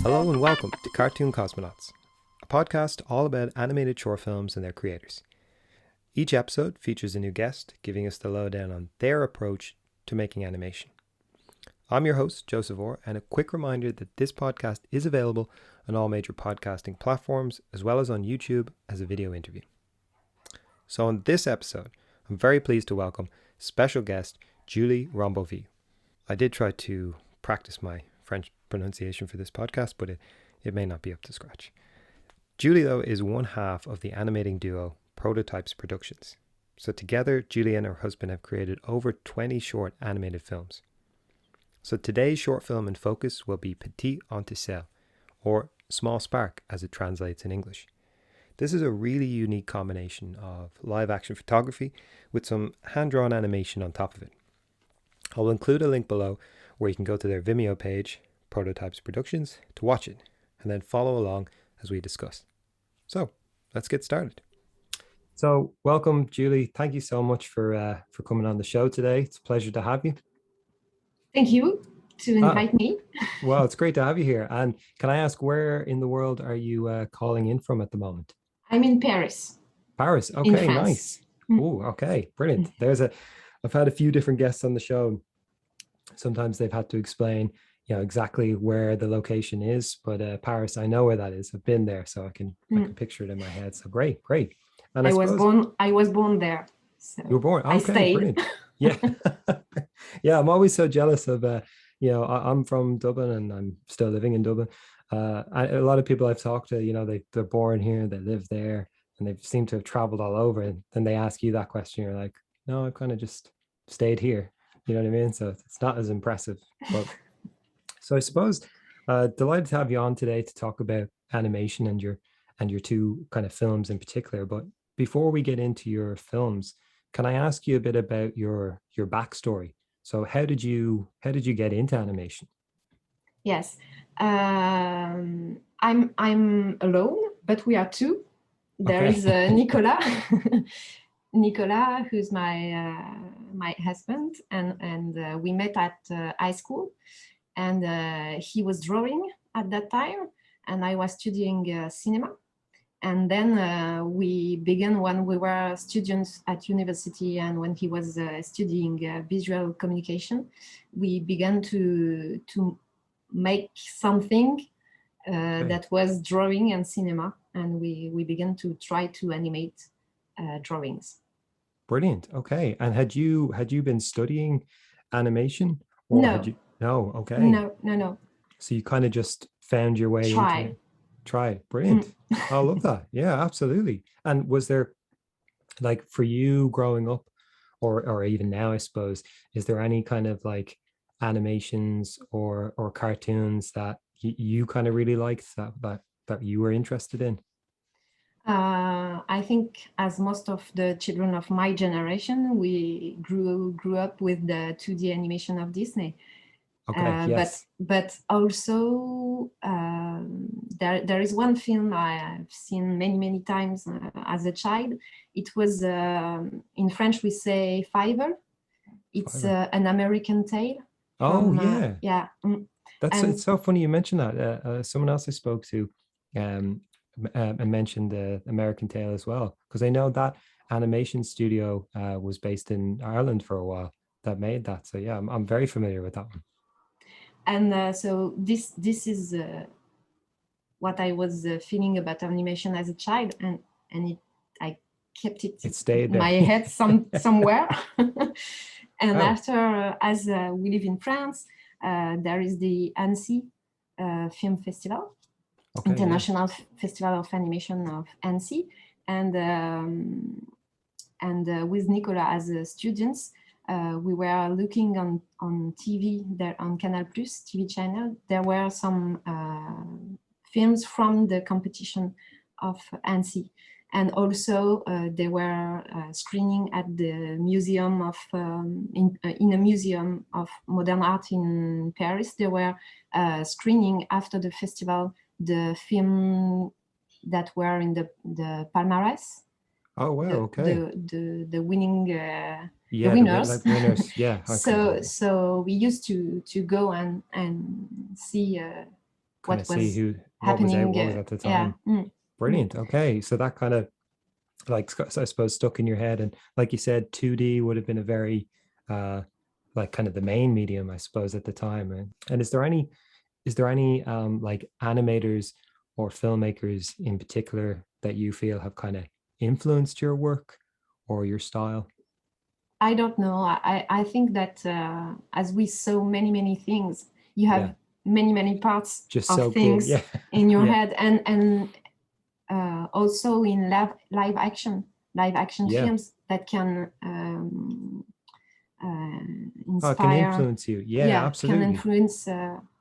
Hello and welcome to Cartoon Cosmonauts, a podcast all about animated short films and their creators. Each episode features a new guest, giving us the lowdown on their approach to making animation. I'm your host, Joseph Orr, and a quick reminder that this podcast is available on all major podcasting platforms, as well as on YouTube as a video interview. So on this episode, I'm very pleased to welcome special guest Julie Rembauville. I did try to practice my French pronunciation for this podcast, but it may not be up to scratch. Julie, though, is one half of the animating duo Prototypes Productions. So together, Julie and her husband have created over 20 short animated films. So today's short film in focus will be Petite Etincelle, or Small Spark as it translates in English. This is a really unique combination of live action photography with some hand-drawn animation on top of it. I'll include a link below where you can go to their Vimeo page, Prototypes Productions, to watch it, and then follow along as we discuss. So let's get started. So welcome, Julie. Thank you so much for coming on the show today. It's a pleasure to have you. Thank you to invite me. Well, it's great to have you here. And can I ask, where in the world are you calling in from at the moment? I'm in Paris. Paris. Okay, nice. Oh, okay, brilliant. I've had a few different guests on the show. Sometimes they've had to explain, exactly where the location is, but Paris, I know where that is. I've been there, so I can picture it in my head. So great. And I was born there. So you were born. Okay, I stayed. Brilliant. Yeah. Yeah, I'm always so jealous of I'm from Dublin and I'm still living in Dublin. A lot of people I've talked to, they're born here, they live there, and they seem to have traveled all over. And then they ask you that question, you're like, no, I've kind of just stayed here. You know what I mean? So it's not as impressive. But so I suppose delighted to have you on today to talk about animation and your two kind of films in particular. But before we get into your films, can I ask you a bit about your backstory? So how did you get into animation? Yes, I'm alone, but we are two. There is Nicolas, Nicolas, who's my husband, and we met at high school, and he was drawing at that time, and I was studying cinema. And then we began when we were students at university, and when he was studying visual communication, we began to make something that was drawing and cinema, and we began to try to animate drawings. Brilliant. Okay. And had you been studying animation? Or no. No. Okay. No. So you kind of just found your way into it. Try. Brilliant. I love that. Yeah, absolutely. And was there, like, for you growing up or even now, I suppose, is there any kind of like animations or cartoons that you kind of really liked that you were interested in? I think, as most of the children of my generation, we grew up with the 2D animation of Disney. Okay, yes. But also there is one film I've seen many times as a child. It was in French we say Fiverr. It's an American tale. Yeah. It's so funny you mentioned that. Someone else I spoke to and mentioned the American Tale as well, because I know that animation studio was based in Ireland for a while that made that. So yeah, I'm very familiar with that one. And so this is what I was feeling about animation as a child, and I kept it stayed in my head somewhere. And after, as we live in France, there is the Annecy Film Festival, International Festival of Animation of Annecy, and with Nicolas as students. We were looking on TV there on Canal Plus TV channel. There were some films from the competition of Annecy, and also they were screening at the museum of in a museum of modern art in Paris. They were screening after the festival the film that were in the palmarès. Oh wow! The winning. The winners. The winners. Yeah. So we used to go and see kind of what see was who, what was out, happening. what was at the Yeah. time. Brilliant. Okay. So that kind of like, I suppose, stuck in your head. And like you said, 2D would have been a very, like kind of the main medium, I suppose, at the time. And is there any like animators or filmmakers in particular that you feel have kind of influenced your work or your style? I don't know. I think that as with so many things, you Yeah. have many parts Just of so cool. things Yeah. in your Yeah. head, and also in live action Yeah. films that can Oh, it can inspire. influence you. Yeah, Yeah, can absolutely. influence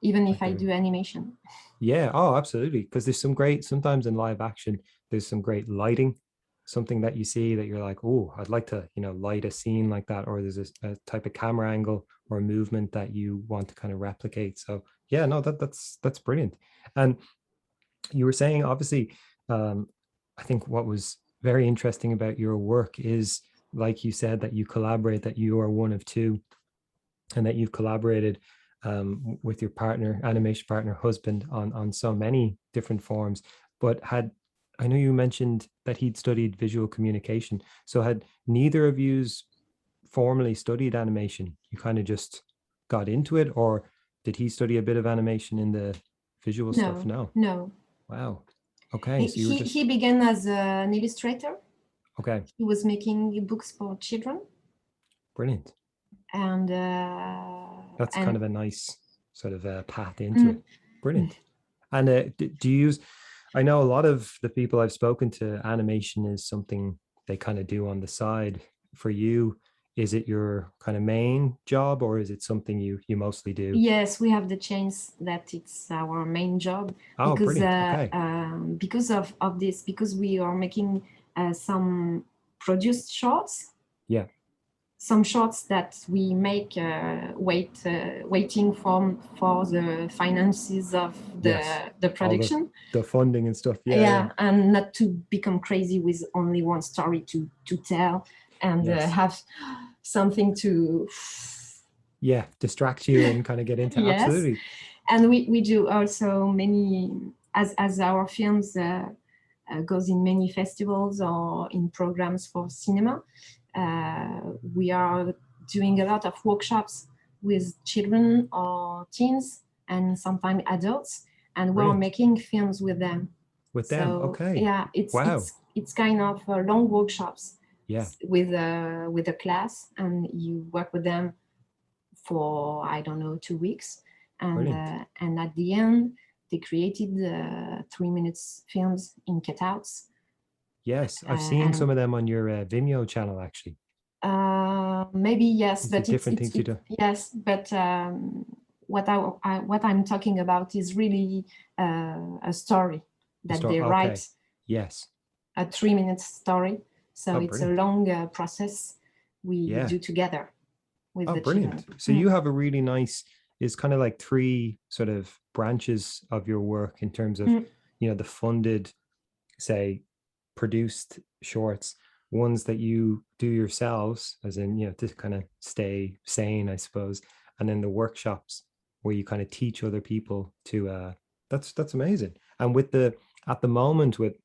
even if Like I do animation. yeah, oh, absolutely. Because there's some great, sometimes in live action, there's some great lighting, something that you see that you're like, oh, I'd like to, light a scene like that. Or there's a type of camera angle or movement that you want to kind of replicate. So yeah, no, that's brilliant. And you were saying, obviously, um, I think what was very interesting about your work is, like you said, that you collaborate, that you are one of two, and that you've collaborated with your partner, animation partner, husband, on so many different forms. But had I know you mentioned that he'd studied visual communication. So had neither of yous formally studied animation? You kind of just got into it, or did he study a bit of animation in the visual stuff? No, No. no. Wow. Okay, so you were just He began as an illustrator. okay. He was making books for children, Brilliant. and That's kind and of a nice sort of path into mm, it. Brilliant. And do you use, I know a lot of the people I've spoken to, animation is something they kind of do on the side. For you, is it your kind of main job, or is it something you mostly do? yes, we have the chance that it's our main job Oh, brilliant. Okay. because of this, because we are making some produced shorts, Yeah. some shorts that we make waiting for the finances of Yes. the All production. the funding and stuff. Yeah, yeah. Yeah, and not to become crazy with only one story to tell, and Yes. have something to. Yeah. Distract you and kind of get into Yes, absolutely. and we do also many, as our films goes in many festivals or in programs for cinema. We are doing a lot of workshops with children or teens and sometimes adults, and we're Brilliant. making films with them. With them. So Okay. yeah, Wow. it's kind of long workshops Yeah. with a class, and you work with them for, I don't know, 2 weeks, Brilliant. and at the end they created 3 minutes films in cutouts. Yes, I've seen some And of them on your Vimeo channel actually. maybe yes, You see but different things you it do. yes, but what I'm talking about is really a story The that story. they Okay. write, Yes. a 3 minute story. So Oh, it's a brilliant. long process we Yeah. do together with Oh, the children. brilliant. So you have a really nice, it's kind of like three sort of branches of your work in terms of, Mm. the funded, say, produced shorts, ones that you do yourselves, as in, to kind of stay sane, I suppose, and then the workshops where you kind of teach other people to, that's amazing. And with at the moment, with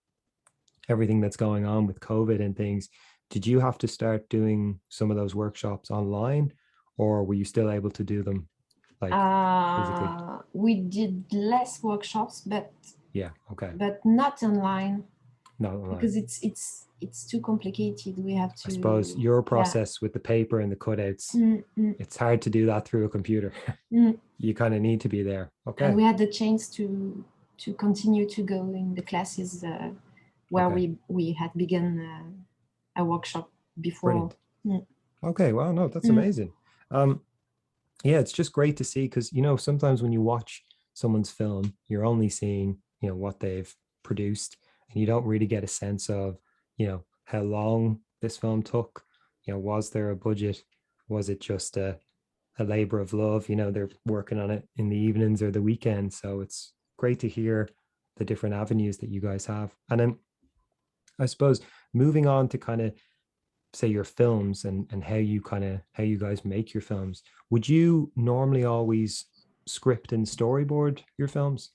everything that's going on with COVID and things, did you have to start doing some of those workshops online, or were you still able to do them like physically? We did less workshops, Yeah. Okay. but not online, Not online. because it's too complicated. We have I suppose to, your yeah. process with the paper and the cutouts, Mm. it's hard to do that through a computer. Mm. You kind of need to be there. And Okay. we had the chance to continue to go in the classes where Okay. we had begun a workshop before. Brilliant. Mm. Okay. Well, no, that's Mm. amazing. Um, yeah, it's just great to see, because sometimes when you watch someone's film, you're only seeing what they've produced, and you don't really get a sense of how long this film took. Was there a budget? Was it just a labor of love? They're working on it in the evenings or the weekends. So it's great to hear the different avenues that you guys have. And then I suppose moving on to kind of say your films, and how you guys make your films, would you normally always script and storyboard your films?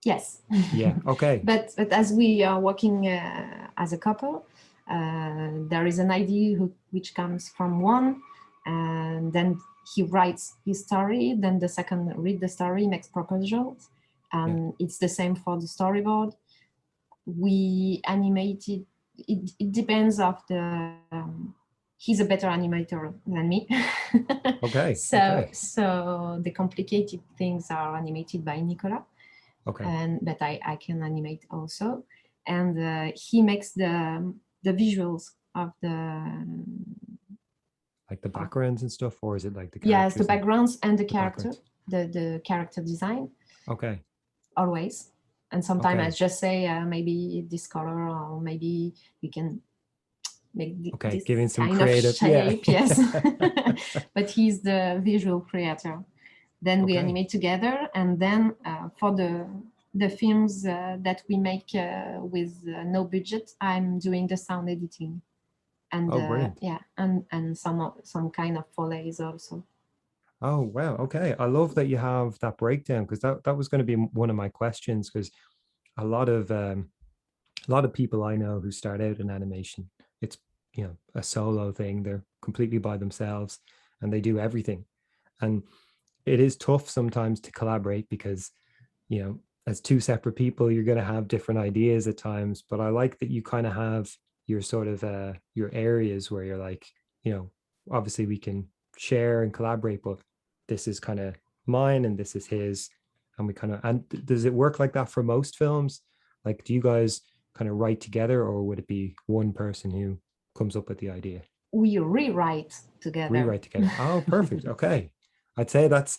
Yes. Yeah. Okay. But as we are working as a couple, there is an idea which comes from one, and then he writes his story. Then the second read the story, makes proposals, Yeah. and it's the same for the storyboard. We animate it. It depends of the. He's a better animator than me. Okay. so Okay. so the complicated things are animated by Nicola, Okay. and but I can animate also, and he makes the visuals of the Like the of, backgrounds and stuff, or is it like the yes, the characters and backgrounds and the backgrounds? the character design Okay. always. And sometimes I Okay. just say maybe this color, or maybe we can make Okay. this Giving some kind of creative. Yeah. shape. Yes. But he's the visual creator. Then we Okay. animate together, and then for the films that we make with no budget, I'm doing the sound editing, and Oh, brilliant. yeah, and some kind of Foleys also. Oh, wow. Okay. I love that you have that breakdown, because that was going to be one of my questions, because a lot of people I know who start out in animation, it's, a solo thing. They're completely by themselves and they do everything. And it is tough sometimes to collaborate because, as two separate people, you're going to have different ideas at times. But I like that you kind of have your sort of your areas where you're like, obviously we can share and collaborate, but this is kind of mine and this is his. And we kind of, and does it work like that for most films? Like, do you guys kind of write together, or would it be one person who comes up with the idea? We rewrite together. Rewrite together. Oh, perfect. Okay. I'd say that's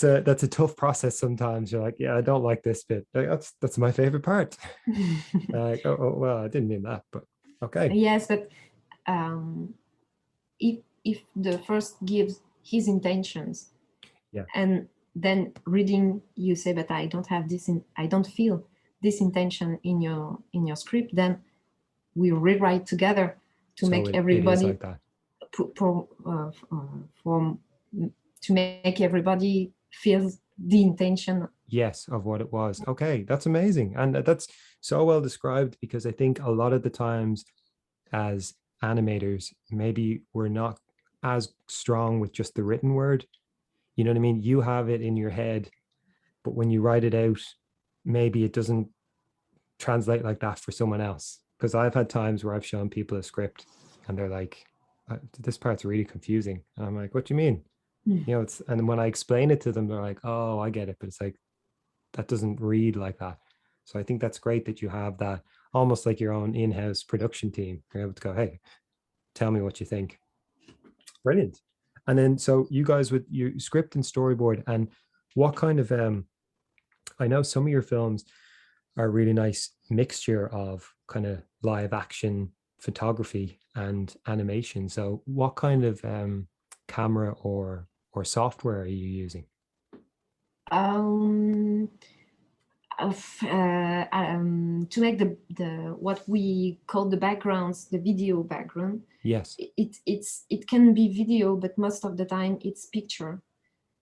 a tough process sometimes. You're like, yeah, I don't like this bit. Like, that's my favorite part. Like, oh, well, I didn't mean that, but okay. Yes, but um, if the first gives his intentions, Yeah. and then reading you say, but I don't have this I don't feel this intention in your script, then we rewrite together to So make it is everybody like that. for to make everybody feel the intention. Yes, of what it was. Okay, that's amazing. And that's so well described, because I think a lot of the times as animators, maybe we're not as strong with just the written word. You know what I mean? You have it in your head, but when you write it out, maybe it doesn't translate like that for someone else. Because I've had times where I've shown people a script and they're like, this part's really confusing. And I'm like, what do you mean? It's, and when I explain it to them, they're like, oh, I get it. But it's like, that doesn't read like that. So I think that's great that you have that, almost like your own in-house production team. You're able to go, hey, tell me what you think. Brilliant. And then, so you guys with your script and storyboard, and what kind of, I know some of your films are a really nice mixture of kind of live action photography and animation. So what kind of camera or software are you using? um, to make the what we call the backgrounds, the video background. Yes. It can be video, but most of the time it's picture,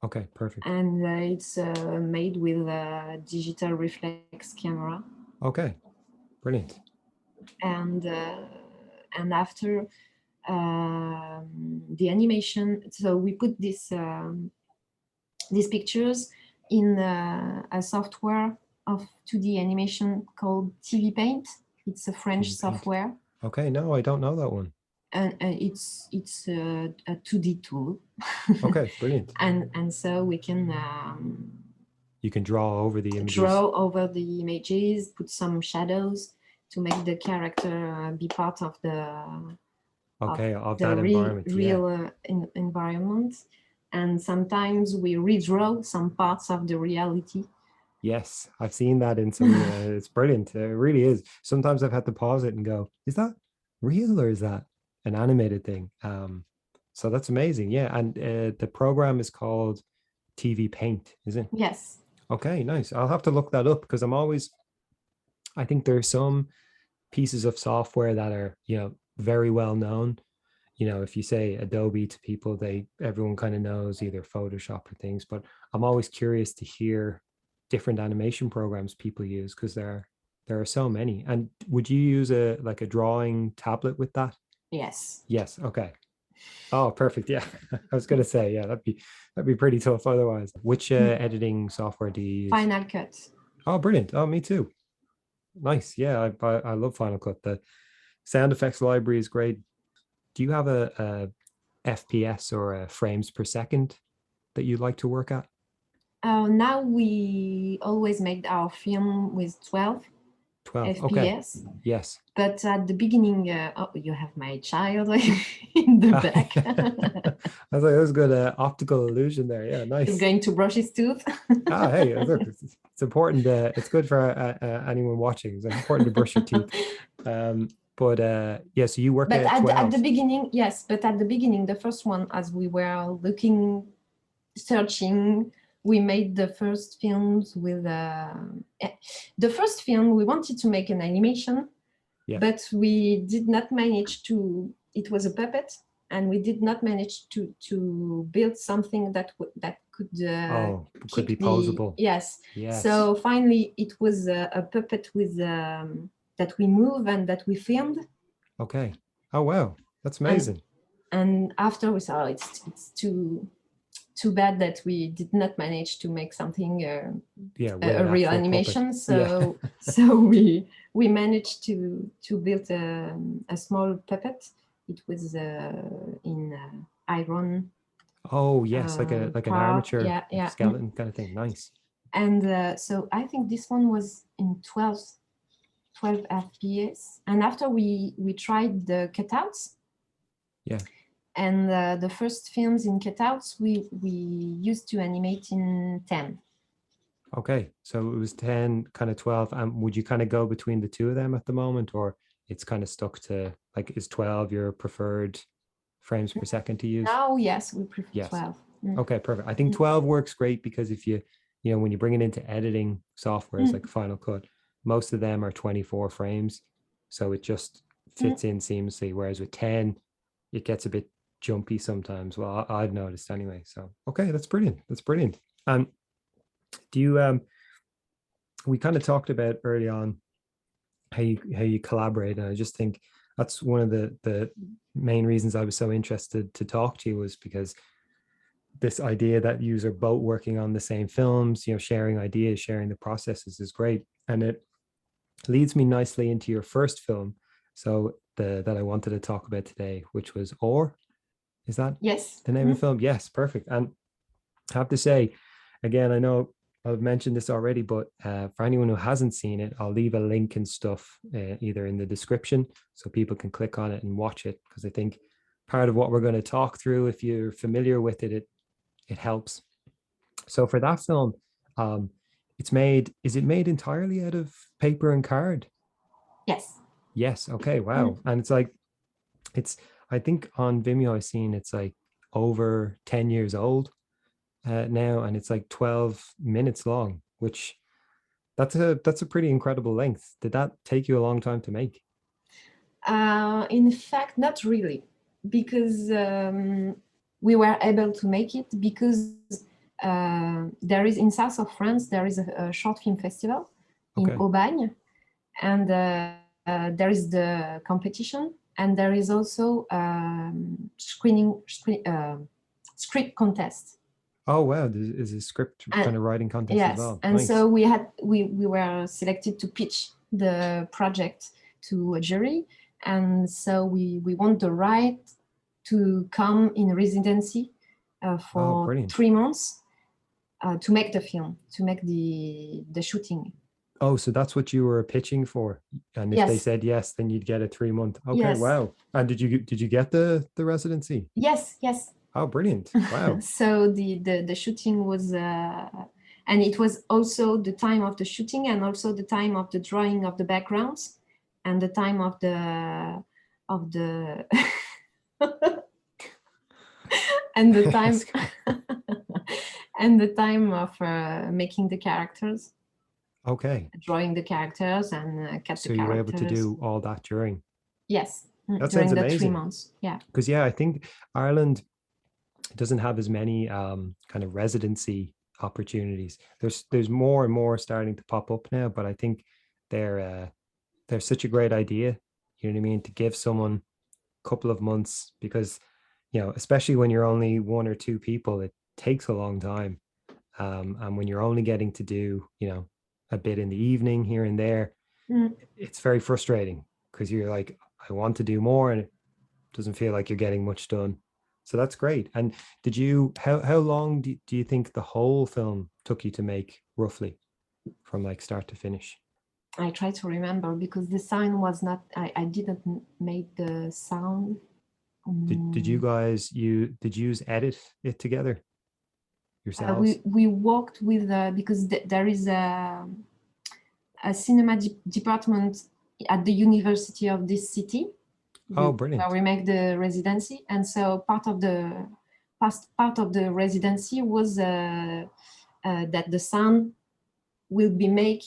Okay, perfect. and it's made with a digital reflex camera. Okay, brilliant. And after the animation, so we put these pictures in a software of 2D animation called TV Paint. It's a French TV Paint. software, Okay, no, I don't know that one. and it's a 2D tool. Okay, brilliant. And so we can You can draw over the images. draw over the images, put some shadows to make the character be part of Okay, of the that environment. Yeah. real environment. And sometimes we redraw some parts of the reality. Yes, I've seen that in some. It's brilliant. It really is. Sometimes I've had to pause it and go, "Is that real or is that an animated thing?" So that's amazing. Yeah, and the program is called TV Paint, is it? Yes. Okay, nice. I'll have to look that up, because I'm always. I think there's some pieces of software that are, very well known. If you say Adobe to people, everyone kind of knows either Photoshop or things. But I'm always curious to hear different animation programs people use, because there are so many. And would you use a like a drawing tablet with that? Yes. Yes. Okay. Oh, perfect. Yeah. I was gonna say, yeah, that'd be pretty tough otherwise. Which editing software do you use? Final Cut. Oh, brilliant. Oh, me too. Nice. Yeah, I love Final Cut. The sound effects library is great. Do you have a FPS or a frames per second that you like to work at? Now we always make our film with 12 12. Okay. FPS. Yes. But at the beginning, oh, you have my child in the back. I was like, that was good optical illusion there. Yeah, He's nice. going to brush his tooth. Ah, hey, look, it's important. It's good for anyone watching. It's important to brush your teeth. But yeah, so you work But at at 12. the beginning, yes, but at the beginning, the first one, as we were looking, searching, we made the first films with the first film we wanted to make an animation, Yeah. but we did not manage to. It was a puppet, and we did not manage to build something that could Could be keep posable. yes. Yes. So finally, it was a puppet with that we move and that we filmed. Okay. Oh wow, that's amazing. And after we saw it's too bad that we did not manage to make something Yeah, with a an real actual animation. puppet. So Yeah. so we managed to build a small puppet. It was in iron. Oh yes, like an Part. armature Yeah. skeleton kind of thing. Nice. And so I think this one was in 12 FPS. And after we tried the cutouts. Yeah. And the first films in cutouts we used to animate in 10. Okay, so it was 10, kind of 12. And would you kind of go between the two of them at the moment, or it's kind of stuck to like, is 12 your preferred frames per second to use? Now, yes, we prefer Yes. 12. Okay, perfect. I think 12 works great because if when you bring it into editing softwares like Final Cut, most of them are 24 frames. So it just fits in seamlessly. Whereas with 10, it gets a bit jumpy sometimes. Well, I've noticed anyway. So, okay, that's brilliant. That's brilliant. Do you, we kind of talked about early on how you collaborate. And I just think that's one of the main reasons I was so interested to talk to you, was because this idea that you are both working on the same films, sharing ideas, sharing the processes is great. And it leads me nicely into your first film. So that I wanted to talk about today, which was Or. Is that Yes. the name of the film? Yes, perfect. And I have to say, again, I know I've mentioned this already, but for anyone who hasn't seen it, I'll leave a link and stuff either in the description so people can click on it and watch it, because I think part of what we're going to talk through, if you're familiar with it, it helps. So for that film, is it made entirely out of paper and card? Yes. Yes. Okay. Wow. And I think on Vimeo I've seen it's like over 10 years old now, and it's like 12 minutes long, which that's a pretty incredible length. Did that take you a long time to make? In fact, not really, because we were able to make it because there is, in south of France, there is a short film festival in Aubagne, and there is the competition, and there is also script contest. Oh wow, there's a script kind of writing contest as well. And nice. so we were selected to pitch the project to a jury, and so we want the right to come in residency for 3 months to make the film, to make the shooting. Oh, so that's what you were pitching for, and if they said yes, then you'd get a 3-month. Okay, yes. Wow. And did you get the residency? Yes. Oh, brilliant! Wow. So the shooting was, and it was also the time of the shooting, and also the time of the drawing of the backgrounds, and the time of the and the time and the time of making the characters. Okay. Drawing the characters and cut the characters. So you were able to do all that during? Yes. That during sounds the amazing. 3 months. Yeah. Because I think Ireland doesn't have as many kind of residency opportunities. There's more and more starting to pop up now, but I think they're such a great idea. You know what I mean? To give someone a couple of months, because especially when you're only one or two people, it takes a long time. And when you're only getting to do, a bit in the evening here and there, it's very frustrating because you're like, I want to do more, and it doesn't feel like you're getting much done. So that's great. And how long do you think the whole film took you to make, roughly, from like start to finish? I try to remember because the sound was not, I didn't make the sound. Did you guys did you edit it together yourselves? We worked with because there is a cinema department at the university of this city. Oh, brilliant! Where we make the residency, and so part of the residency was that the sound will be made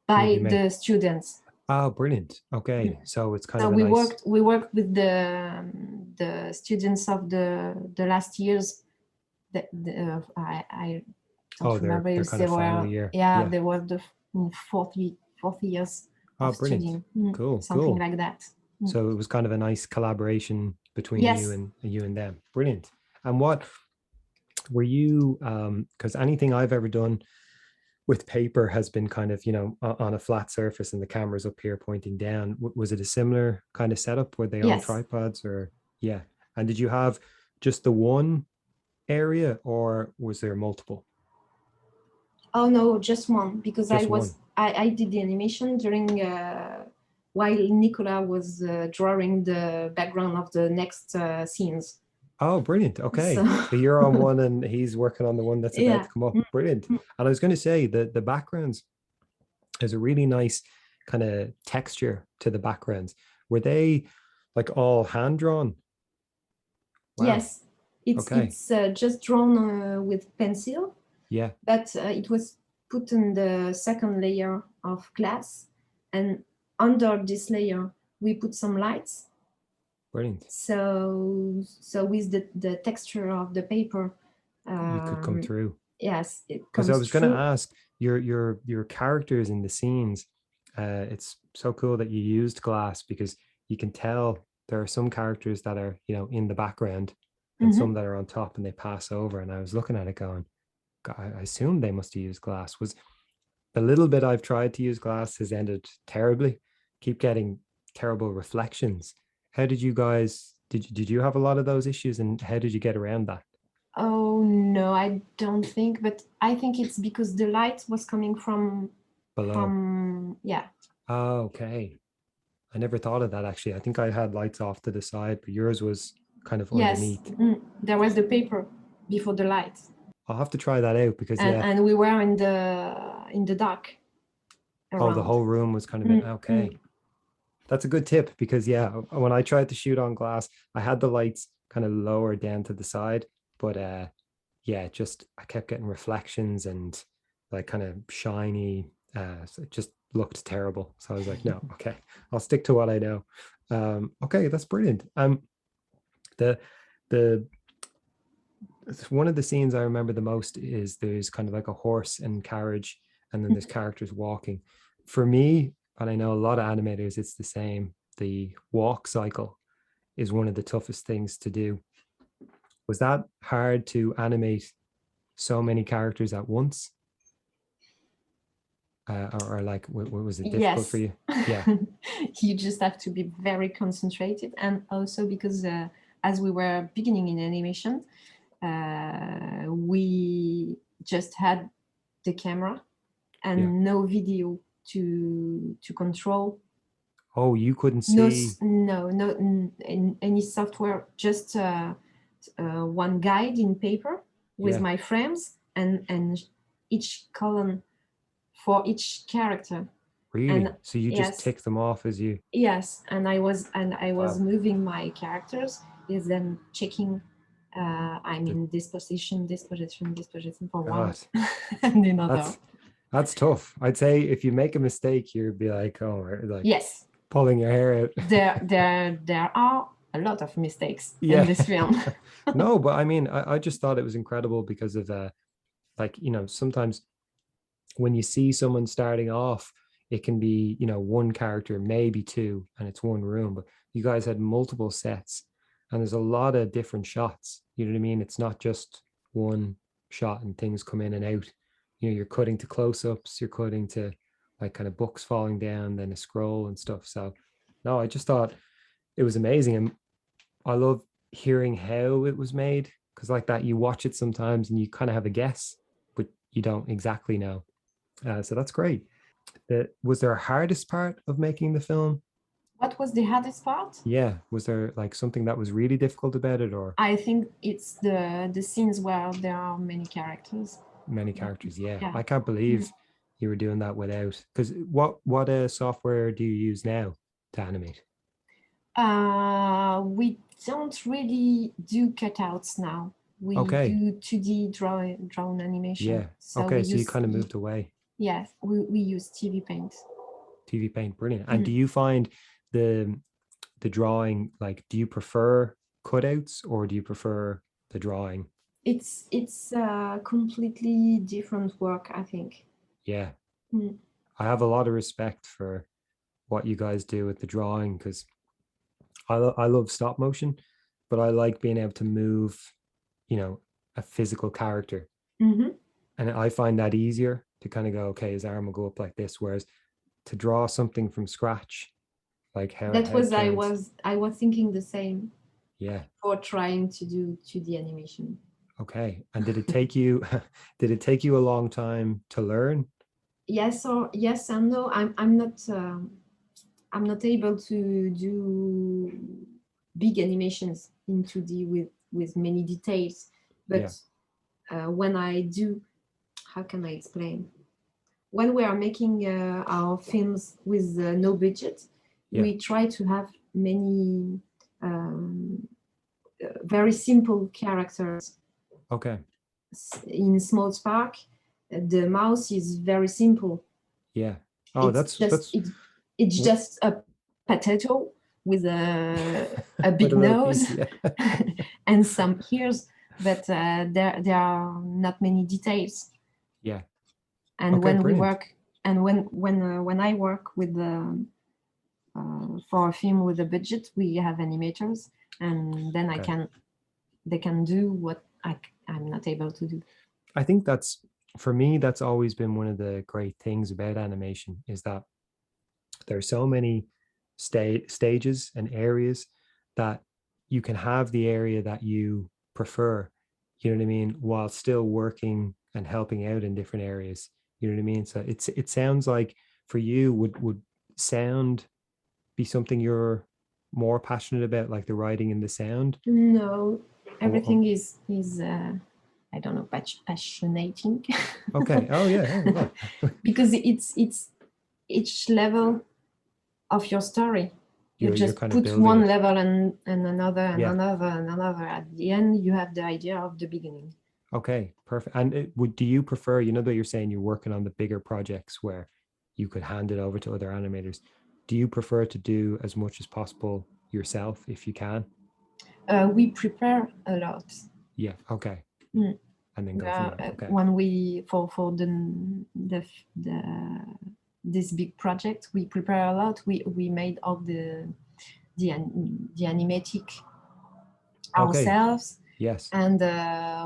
by the students. Oh, brilliant. Okay. So it's kind of we worked with the students of the last years. I don't remember if they were they were the fourth years of studying. Cool. Something like that. So it was kind of a nice collaboration between you and them. Brilliant. And what were you, because anything I've ever done with paper has been kind of, on a flat surface and the camera's up here pointing down. Was it a similar kind of setup? Were they on tripods or? Yeah. And did you have just the one area or was there multiple? Oh no, just one, because I did the animation during while Nicola was drawing the background of the next scenes. Oh, brilliant. Okay. So you're on one and he's working on the one that's about to come up. Brilliant. And I was going to say that the backgrounds, there's a really nice kind of texture to the backgrounds. Were they like all hand drawn? Wow. Yes. It's just drawn with pencil. Yeah. But it was put in the second layer of glass. And under this layer, we put some lights. Brilliant. So with the texture of the paper, you could come through. Yes, because I was going to ask your characters in the scenes. It's so cool that you used glass because you can tell there are some characters that are in the background and some that are on top and they pass over. And I was looking at it going, God, I assume they must have used glass. Was the little bit I've tried to use glass has ended terribly. Keep getting terrible reflections. How did you guys, did you have a lot of those issues and how did you get around that? Oh, no, I don't think, but I think it's because the light was coming from below. Oh, okay. I never thought of that actually. I think I had lights off to the side, but yours was kind of underneath. There was the paper before the light. I'll have to try that out because and we were in the dark. Oh, the whole room was kind of okay. That's a good tip because when I tried to shoot on glass, I had the lights kind of lower down to the side, but I kept getting reflections and like kind of shiny. So it just looked terrible. So I was like, no, okay, I'll stick to what I know. Okay, that's brilliant. The one of the scenes I remember the most is there's kind of like a horse and carriage, and then there's characters walking. For me, and I know a lot of animators, it's the same. The walk cycle is one of the toughest things to do. Was that hard to animate so many characters at once? Or like, was it difficult for you? Yeah. You just have to be very concentrated. And also because as we were beginning in animation, we just had the camera and no video to control. Oh, you couldn't see? No, in any software, just one guide in paper with my frames and each column for each character. Really? So you just tick them off as you? Yes, and I was moving my characters, is then checking. I'm in this position for one and another. That's tough. I'd say if you make a mistake, you'd be like, oh, like yes, pulling your hair out. There are a lot of mistakes in Yeah. this film. No, but I mean, I just thought it was incredible because of like, sometimes when you see someone starting off, it can be, one character, maybe two, and it's one room, but you guys had multiple sets and there's a lot of different shots. You know what I mean? It's not just one shot and things come in and out. You're cutting to close-ups, you're cutting to like kind of books falling down, then a scroll and stuff. So no, I just thought it was amazing. And I love hearing how it was made because like that, you watch it sometimes and you kind of have a guess, but you don't exactly know. So that's great. Was there a hardest part of making the film? What was the hardest part? Yeah. Was there like something that was really difficult about it, or I think it's the scenes where there are many characters. many characters? Yeah. Yeah. I can't believe you were doing that without, because what software do you use now to animate? We don't really do cutouts now. We Okay. do 2D drawn animation. Yeah. So we Okay. So you use, kind of moved away. yes, we use TV Paint. TV Paint, brilliant. And do you find the the drawing, like, do you prefer cutouts or do you prefer the drawing? It's completely different work, I think. Yeah. Mm. I have a lot of respect for what you guys do with the drawing because I love stop motion, but I like being able to move, a physical character. Mm-hmm. And I find that easier to kind of go, okay, his arm will go up like this. Whereas to draw something from scratch, like how That was turns. I was thinking the same Yeah. for trying to do 2D animation. Okay. And did it take you did it take you a long time to learn? Yes or yes and no. I'm not able to do big animations in 2D with many details. Yeah. But when I do, how can I explain? When we are making our films with no budget, Yeah. we try to have many very simple characters. Okay. In Small Spark, the mouse is very simple. Yeah. Oh, It's just a potato with a with big a little nose piece. Yeah. and some ears, but there are not many details. Yeah. And Okay, when we brilliant. work, and when I work with for a film with a budget, we have animators, and then Okay. they can do what I'm not able to do. I think that's, for me, that's always been one of the great things about animation is that there are so many stages and areas that you can have the area that you prefer, you know what I mean, while still working and helping out in different areas. You know what I mean? So it sounds like for you would sound be something you're more passionate about, like the writing and the sound? No, Oh, everything is I don't know, passionating. okay. Oh yeah. Oh, well, Because it's each level of your story. You you're just kind of put building one it. level and another and Yeah. another and another. At the end, you have the idea of the beginning. Okay, perfect. And do you prefer, that you're saying you're working on the bigger projects where you could hand it over to other animators? Do you prefer to do as much as possible yourself if you can? We prepare a lot. Yeah. Okay. Mm. And then go from there. Okay. When we for the this big project, we prepare a lot. We made all the animatic Okay. ourselves, Yes. and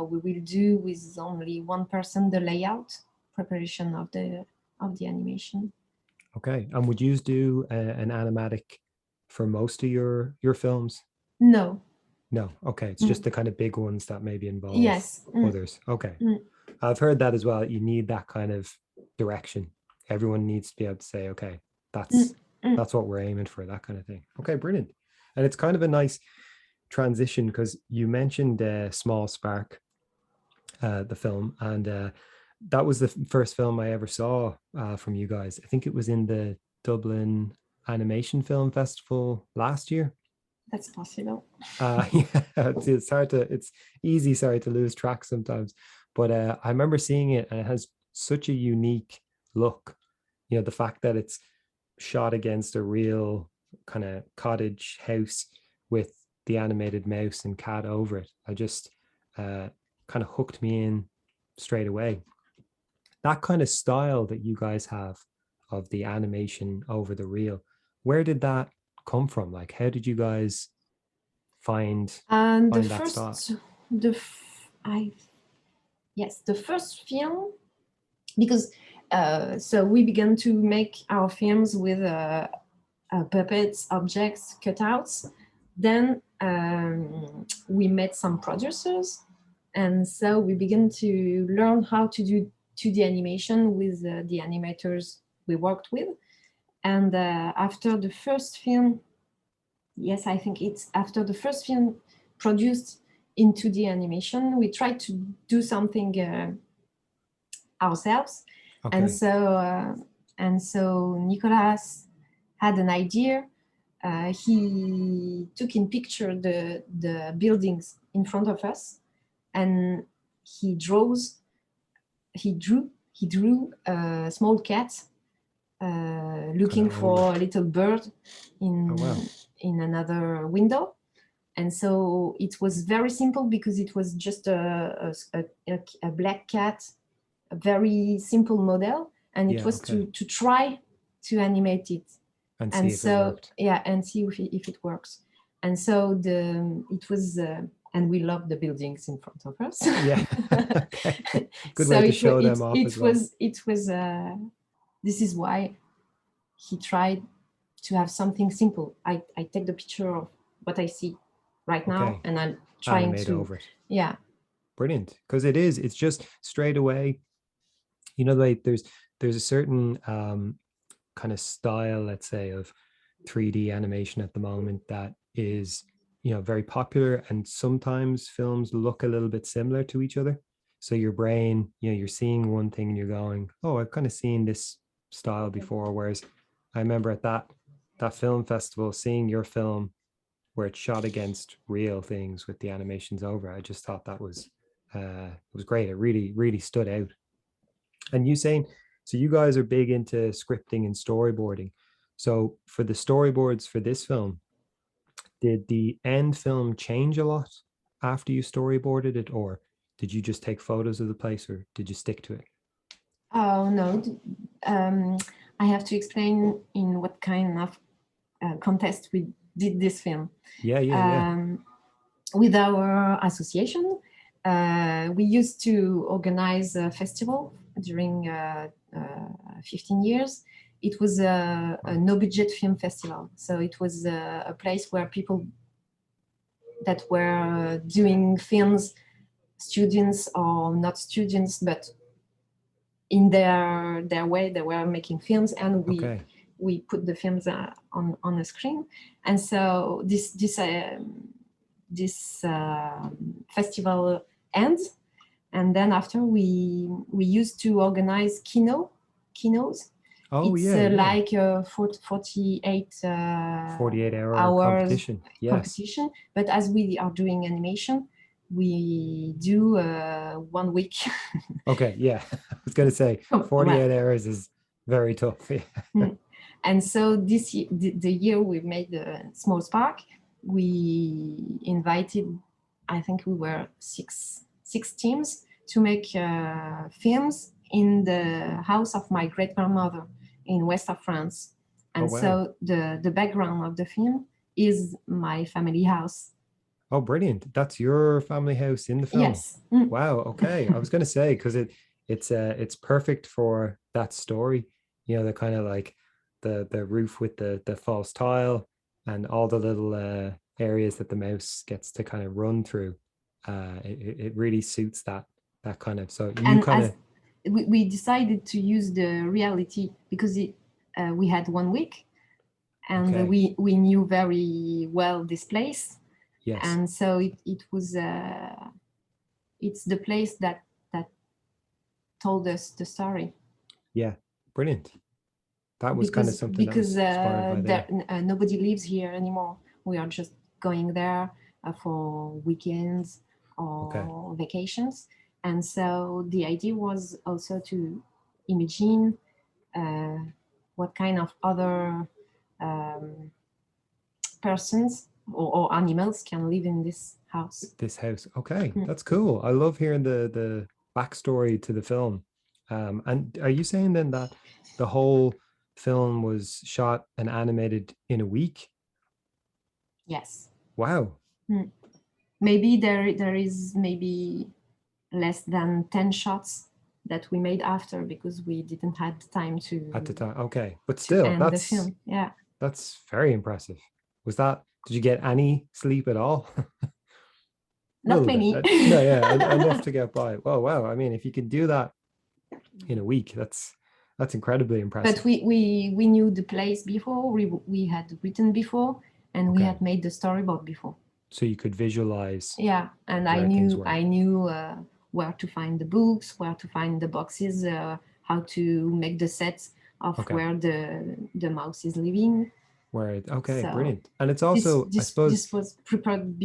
we will do with only one person the layout preparation of the animation. Okay. And would you do an animatic for most of your films? No. No. Okay. It's just Mm. the kind of big ones that maybe involve Yes. others. Okay. Mm. I've heard that as well. You need that kind of direction. Everyone needs to be able to say, okay, that's Mm. Mm. that's what we're aiming for, that kind of thing. Okay, brilliant. And it's kind of a nice transition because you mentioned Small Spark, the film, and that was the first film I ever saw from you guys. I think it was in the Dublin Animation Film Festival last year. That's possible. Yeah, it's hard to, it's easy, sorry, to lose track sometimes. But I remember seeing it and it has such a unique look. The fact that it's shot against a real kind of cottage house with the animated mouse and cat over it. I just kind of hooked me in straight away. That kind of style that you guys have of the animation over the reel, where did that come from? Like, how did you guys find And the that style? first, the first film, because so we began to make our films with puppets, objects, cutouts. Then we met some producers, and so we began to learn how to do 2D animation with the animators we worked with. And after the first film, yes, I think it's after the first film produced in 2D animation, we tried to do something ourselves. Okay. And so Nicolas had an idea. He took in picture the buildings in front of us, and he drew a small cat looking for a little bird in another window. And so it was very simple because it was just a black cat, a very simple model, and it was to try to animate it and see if it worked. Yeah, and see if it works. And so it was, and we love the buildings in front of us. Yeah, okay. Good way to show them off as well. It was. This is why he tried to have something simple. I take the picture of what I see right now, and I'm trying animate to over it. Yeah, brilliant, because it's just straight away, you know, like there's a certain kind of style, let's say, of 3D animation at the moment that is, you know, very popular, and sometimes films look a little bit similar to each other. So your brain, you know, you're seeing one thing and you're going, oh, I've kind of seen this style before. Whereas I remember at that film festival seeing your film where it's shot against real things with the animations over. I just thought that was it was great. It really stood out. And you saying, so you guys are big into scripting and storyboarding. So for the storyboards for this film, did the end film change a lot after you storyboarded it, or did you just take photos of the place, or did you stick to it? Oh no, I have to explain in what kind of contest we did this film. With our association, we used to organize a festival during 15 years. It was a no-budget film festival. So it was a place where people that were doing films, students or not students, but in their way, they were making films, and we put the films on a screen. And so this festival ends, and then after we used to organize kinos. Oh, it's like a 48 hours competition. Competition. But as we are doing animation, we do 1 week. Okay, yeah. I was going to say 48 hours is very tough. And so this the year we made the Small Spark, we invited, I think we were six teams to make films in the house of my great-grandmother in west of France. And so the background of the film is my family house. Oh, brilliant. That's your family house in the film? Yes. Wow, okay. I was going to say, because it's perfect for that story, you know, the kind of like the roof with the false tile and all the little areas that the mouse gets to kind of run through. It really suits that kind of, so you kind of... We decided to use the reality because we had 1 week, and we knew very well this place. Yes. And so it was it's the place that told us the story. Yeah, brilliant. That was kind of something because that was nobody lives here anymore. We are just going there for weekends or vacations. And so the idea was also to imagine what kind of other persons or animals can live in this house. This house. Okay, that's cool. I love hearing the backstory to the film. And are you saying then that the whole film was shot and animated in a week? Yes. Wow. Maybe there is maybe less than 10 shots that we made after, because we didn't have time to At the time. Okay. But to still, end the film. Yeah. that's very impressive. Did you get any sleep at all? Not many. No, yeah, enough to get by. Oh, wow. I mean, if you can do that in a week, that's incredibly impressive. But we knew the place before. We had written before, and we had made the storyboard before. So you could visualize. Yeah, and I knew where to find the books, where to find the boxes, how to make the sets of where the mouse is living. Where so brilliant. And it's also I suppose this was prepared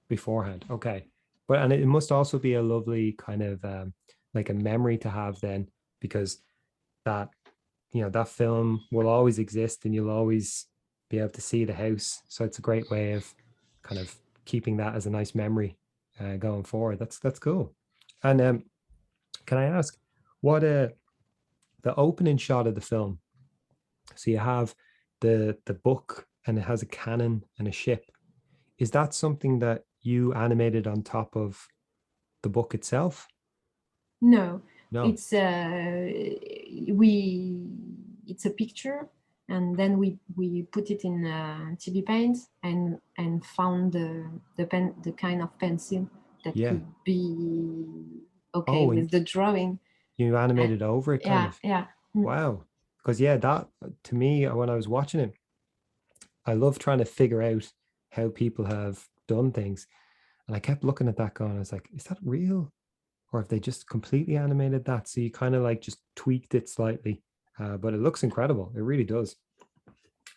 beforehand. Okay. But it must also be a lovely kind of like a memory to have then, because that that film will always exist and you'll always be able to see the house. So it's a great way of kind of keeping that as a nice memory going forward. That's cool. And can I ask what the opening shot of the film? So you have the book and it has a cannon and a ship. Is that something that you animated on top of the book itself? No. No. It's it's a picture, and then we put it in TV Paint and found the kind of pencil that could be with the drawing. You animated over it, kind of. Yeah. Wow. Because that to me, when I was watching it, I love trying to figure out how people have done things, and I kept looking at that going, I was like, is that real? Or if they just completely animated that? So you kind of like just tweaked it slightly, but it looks incredible. It really does.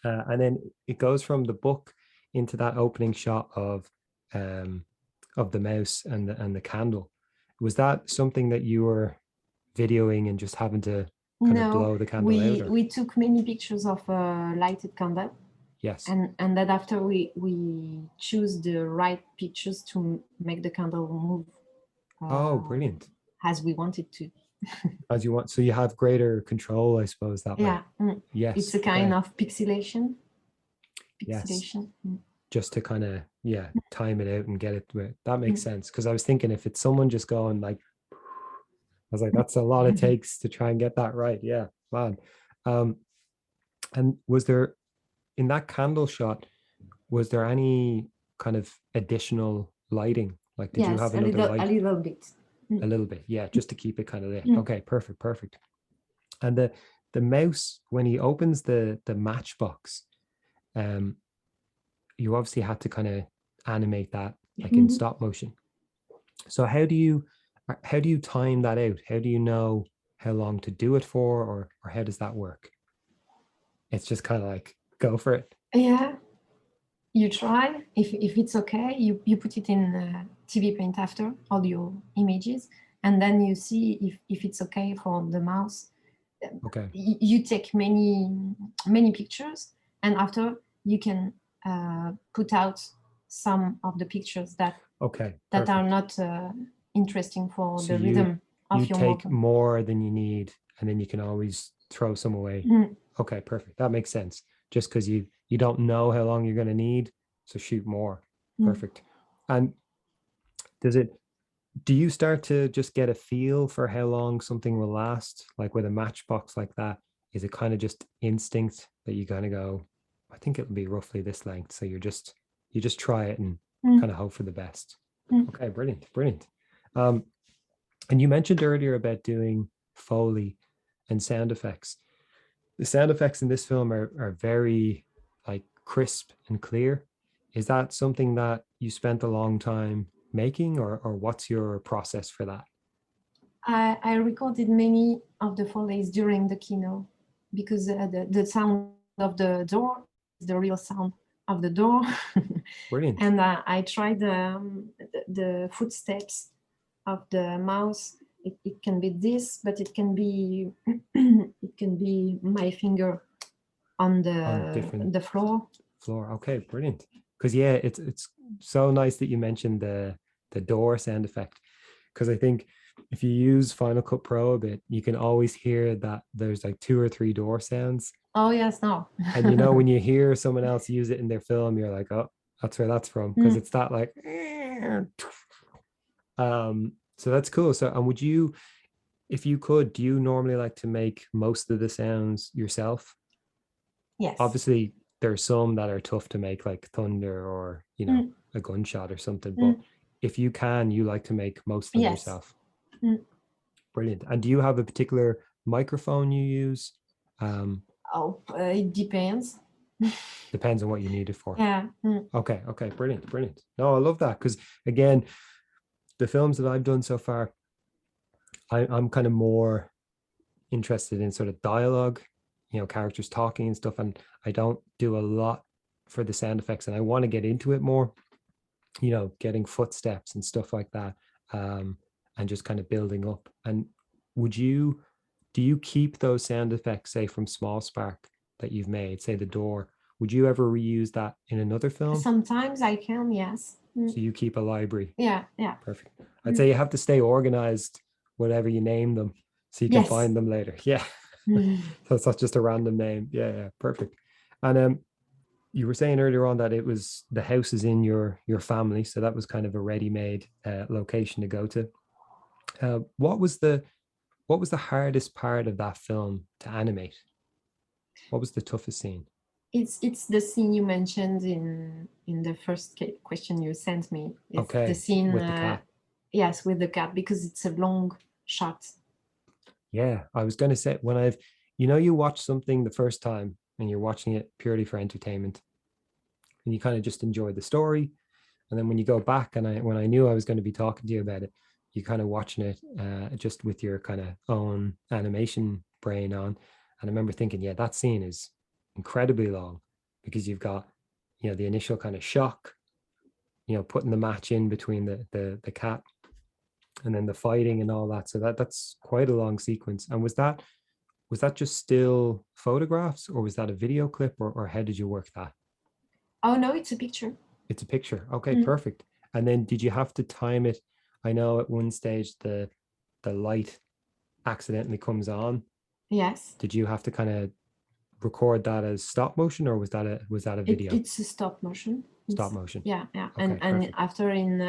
And then it goes from the book into that opening shot of the mouse and the candle. Was that something that you were videoing and just having to kind of blow the candle out? Or? We took many pictures of a lighted candle. Yes. And then after we choose the right pictures to make the candle move. Brilliant. As we wanted to. As you want. So you have greater control, I suppose, that way. Yes. It's a kind of pixelation. Yes. Just to kind of, time it out and get it. That makes sense. Because I was thinking if it's someone just going like, I was like, that's a lot it takes to try and get that right. Yeah, man. And was there, in that candle shot, was there any kind of additional lighting? Like, did you have another light? A little bit. A little bit, yeah, just to keep it kind of lit. Okay, perfect. And the mouse, when he opens the matchbox, you obviously had to kind of animate that like in stop motion. So how do you time that out? How do you know how long to do it for, or how does that work? It's just kind of like go for it. Yeah, you try. If it's okay, you put it in TV Paint after all your images, and then you see if it's okay for the mouse. Okay. You take many pictures, and after you can put out some of the pictures that are not interesting for the rhythm of your movement. You take more than you need, and then you can always throw some away. Okay, perfect. That makes sense. Just because you don't know how long you're going to need, so shoot more. Perfect. And do you start to just get a feel for how long something will last? Like with a matchbox like that, is it kind of just instinct that you kind of go, I think it'll be roughly this length. So you just try it and kind of hope for the best. Okay, brilliant. And you mentioned earlier about doing Foley and sound effects. The sound effects in this film are very like crisp and clear. Is that something that you spent a long time making, or what's your process for that? I recorded many of the Foleys during the kino, because the sound of the door is the real sound of the door. Brilliant. And I tried the footsteps of the mouse. It can be this, but it can be my finger on the floor. Okay, brilliant. Because yeah, it's so nice that you mentioned the door sound effect. Because I think if you use Final Cut Pro a bit, you can always hear that there's like 2 or 3 door sounds. Oh yes, no. And you know, when you hear someone else use it in their film, you're like, oh, that's where that's from. Because Mm. it's that like so that's cool. So and would you, if you could, do you normally like to make most of the sounds yourself? Yes. Obviously, there are some that are tough to make, like thunder or, you know, Mm. a gunshot or something. But Mm. if you can, you like to make most of them Yes. yourself. Mm. Brilliant. And do you have a particular microphone you use? Um, Oh, it depends. Depends on what you need it for. Yeah. Mm. Okay. Okay. Brilliant. Brilliant. No, I love that because, again, the films that I've done so far, I'm kind of more interested in sort of dialogue, you know, characters talking and stuff. And I don't do a lot for the sound effects, and I want to get into it more, you know, getting footsteps and stuff like that, and just kind of building up. And would you, do you keep those sound effects, say from Small Spark that you've made, say the door? Would you ever reuse that in another film? Sometimes I can, yes. Mm. So you keep a library. Yeah, yeah. Perfect. I'd say you have to stay organized, whatever you name them, so you can Yes. find them later. Yeah. Mm. So it's not just a random name. Yeah, yeah, perfect. And you were saying earlier on that it was the house is in your family, so that was kind of a ready-made location to go to. What was the hardest part of that film to animate? What was the toughest scene? It's the scene you mentioned in the first question you sent me. It's the Okay, scene, with the cat. yes, with the cat, because it's a long shot. Yeah, I was going to say when I've, you know, you watch something the first time and you're watching it purely for entertainment, and you kind of just enjoy the story, and then when you go back and when I knew I was going to be talking to you about it, you kind of watching it just with your kind of own animation brain on. And I remember thinking, yeah, that scene is incredibly long because you've got, you know, the initial kind of shock, you know, putting the match in between the cat and then the fighting and all that. So that's quite a long sequence. And was that just still photographs, or was that a video clip, or how did you work that? Oh no, it's a picture. It's a picture. Okay, Mm. perfect. And then did you have to time it? I know at one stage the light accidentally comes on. Yes. Did you have to kind of record that as stop motion, or was that a video? It's a stop motion. Stop motion. Yeah, yeah. Okay, And perfect. after in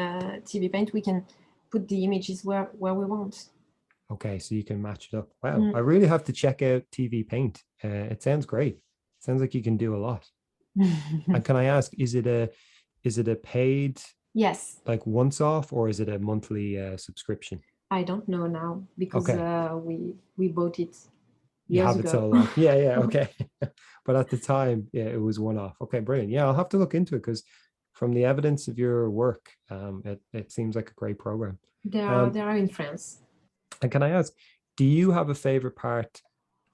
TV Paint, we can put the images where we want. Okay, so you can match it up. Wow, Mm. I really have to check out TV Paint. It sounds great. It sounds like you can do a lot. And can I ask, is it a paid, Yes. like once off, or is it a monthly subscription? I don't know now because Okay, we bought it you years have it ago. so long. Yeah, yeah, okay. But at the time, yeah, it was one off. Okay, brilliant. Yeah, I'll have to look into it because from the evidence of your work, it seems like a great program. They are in France. And can I ask, do you have a favorite part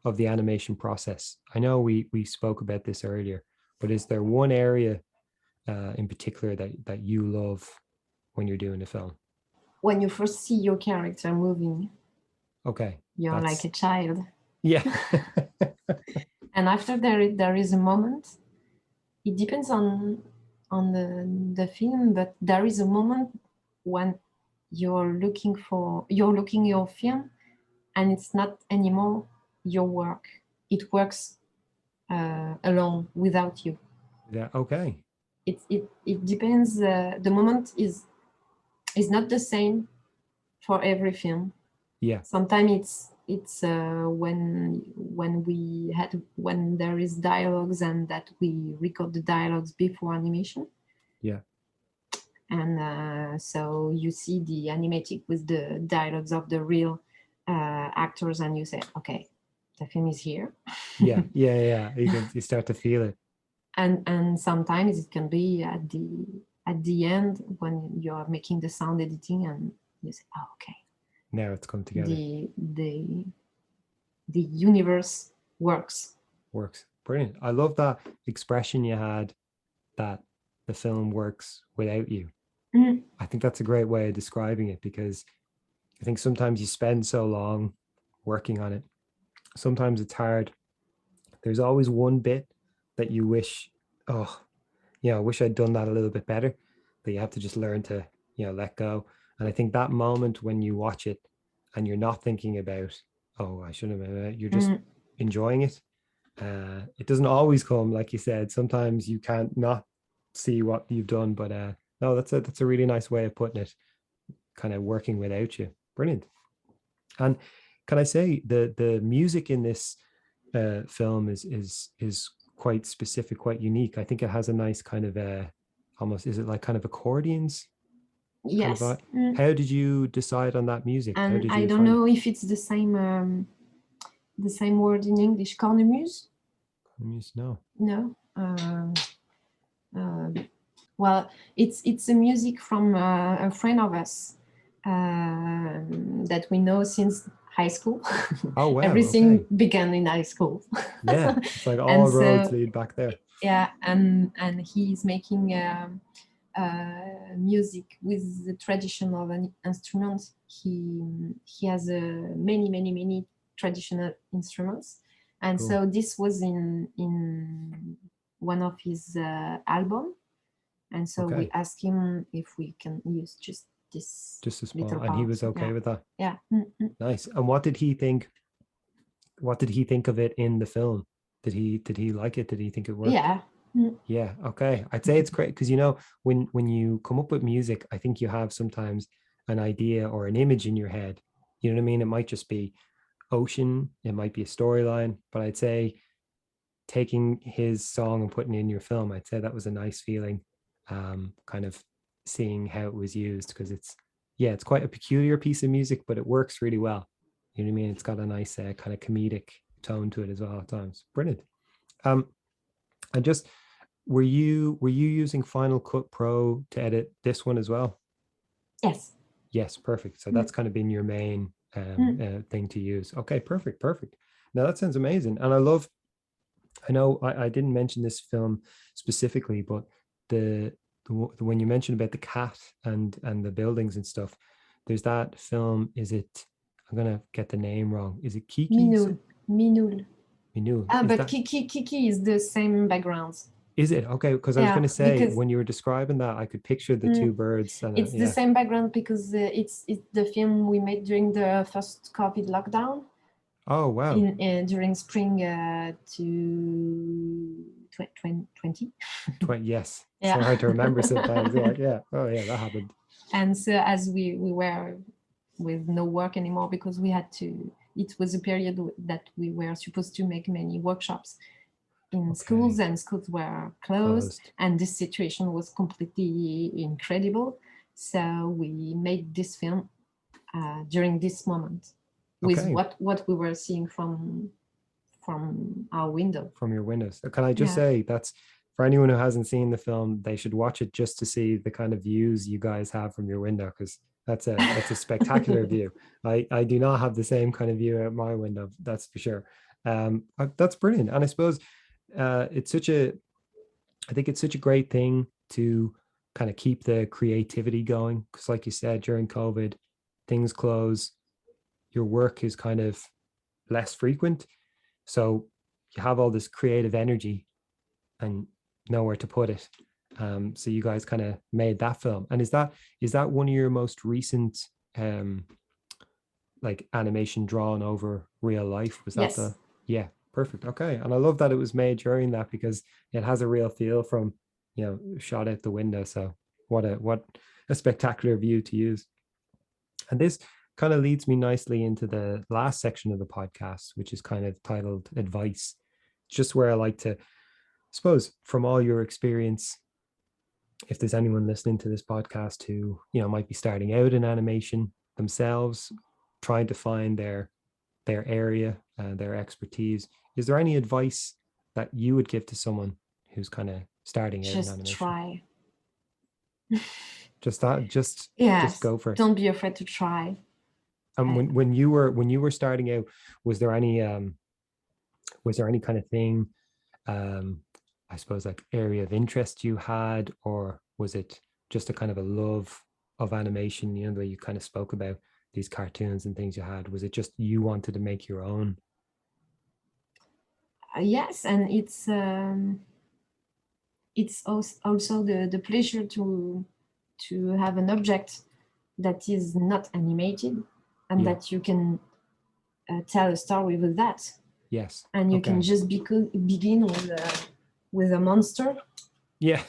of the animation process? I know we spoke about this earlier, but is there one area in particular that you love when you're doing a film? When you first see your character moving, Okay, you're like that's a child. yeah. And after there is a moment. It depends on the film, but there is a moment when you're looking your film, and it's not anymore your work. It works alone without you. Yeah, okay. It depends. The moment is not the same for every film. Yeah, Sometimes it's when there is dialogues and that we record the dialogues before animation, yeah. and so you see the animatic with the dialogues of the real actors, and you say, okay, the film is here. Yeah, yeah, yeah. You start to feel it. And sometimes it can be at the end when you're making the sound editing, and you say, oh, okay, Now it's come together. the universe works. Works. Brilliant. I love that expression you had, that the film works without you. Mm. I think that's a great way of describing it because I think sometimes you spend so long working on it. Sometimes it's hard. There's always one bit that you wish, oh, I wish I'd done that a little bit better. But you have to just learn to, let go. And I think that moment when you watch it and you're not thinking about, oh, I shouldn't have, you're just Mm, enjoying it. It doesn't always come, like you said. Sometimes you can't not see what you've done, but no, that's a really nice way of putting it. Kind of working without you, brilliant. And can I say the music in this film is quite specific, quite unique. I think it has a nice kind of almost, is it like kind of accordions kind of yes. vibe? How did you decide on that music? How And did I you don't find it? know if it's the same word in English. Cornemuse? No. No. Uh, well, it's a music from a friend of us that we know since high school. Oh wow. Everything Okay. began in high school. Yeah, it's like And all roads so lead back there. yeah, and he's making music with the tradition of an instrument. He has many traditional instruments, and Cool. so this was in one of his album, and so we Okay. asked him if we can use just this Just a little small, and he part. was okay Yeah, with that. yeah. Nice. And what did he think? What did he think of it in the film? Did he like it? Did he think it worked? Yeah. Mm. Yeah, okay. I'd say it's great because when you come up with music, I think you have sometimes an idea or an image in your head. You know what I mean? It might just be ocean, it might be a storyline, but I'd say taking his song and putting it in your film, I'd say that was a nice feeling. Kind of seeing how it was used because it's quite a peculiar piece of music, but it works really well. You know what I mean? It's got a nice kind of comedic tone to it as well at times. Brilliant. Um, and just were you using Final Cut Pro to edit this one as well? Yes. Yes, perfect. So Mm. that's kind of been your main Mm. thing to use. Okay, perfect. Now that sounds amazing, and I know I didn't mention this film specifically, but the, when you mentioned about the cat and the buildings and stuff, there's that film. Is it? I'm gonna get the name wrong. Is it Kiki? Minul. Minul. Minul? Is But that? Kiki is the same background. Is it okay? Because I was going Yeah, to say because when you were describing that, I could picture the two birds, and it's the yeah. same background because it's the film we made during the first COVID lockdown Oh wow. in during spring to 2020. 20, yes. So Yeah. hard to remember sometimes. You're like, yeah, oh yeah, that happened. And so as we were with no work anymore because we had to, it was a period that we were supposed to make many workshops in schools, Okay, and schools were closed, closed. and this situation was completely incredible. So we made this film during this moment with Okay, what we were seeing from our window. from your windows. Can I just Yeah. say that's for anyone who hasn't seen the film, they should watch it just to see the kind of views you guys have from your window because that's a spectacular view. I do not have the same kind of view out my window, that's for sure. That's brilliant, and I suppose it's such a I think it's such a great thing to kind of keep the creativity going because, like you said, during COVID, things close, your work is kind of less frequent. So you have all this creative energy and nowhere to put it. So you guys kind of made that film. And is that one of your most recent um, like animation drawn over real life? Was that Yes. the yeah, perfect. Okay. And I love that it was made during that because it has a real feel from, shot out the window. So what a spectacular view to use. And this kind of leads me nicely into the last section of the podcast, which is kind of titled Advice. Just where I like to, suppose, from all your experience, if there's anyone listening to this podcast who, might be starting out in animation themselves, trying to find their area, their expertise, is there any advice that you would give to someone who's kind of starting out in Just animation? try. Just that, just Yes. go for it. Don't be afraid to try. And when you were starting out, was there any kind of thing, um, I suppose, like area of interest you had, or was it just a kind of a love of animation? That you kind of spoke about these cartoons and things you had. Was it just you wanted to make your own? Yes, and it's also the pleasure to have an object that is not animated and that you can tell a story with that. Yes. And you can just begin with a monster. Yeah.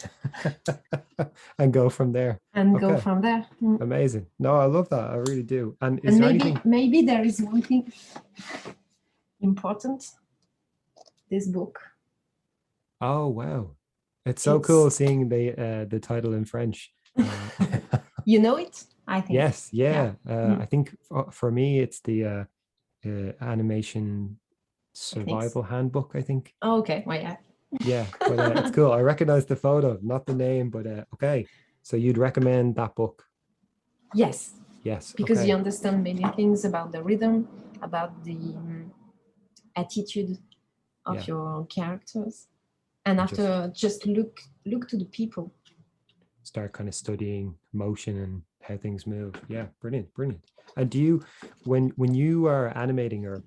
And go from there. Go from there. Amazing. No, I love that. I really do. And is there anything? Maybe there is one thing important. This book. Oh, wow. It's so cool seeing the title in French. You know it, I think. Yes, yeah. I think for me, it's the animation survival handbook, I think. Oh, okay. Well, yeah. Yeah, but it's cool. I recognize the photo, not the name, but okay. So you'd recommend that book? Yes. Yes. Because you understand many things about the rhythm, about the attitude of your characters. And after just look to the people. Start kind of studying motion and how things move. Yeah, brilliant, brilliant. And do you, when you are animating or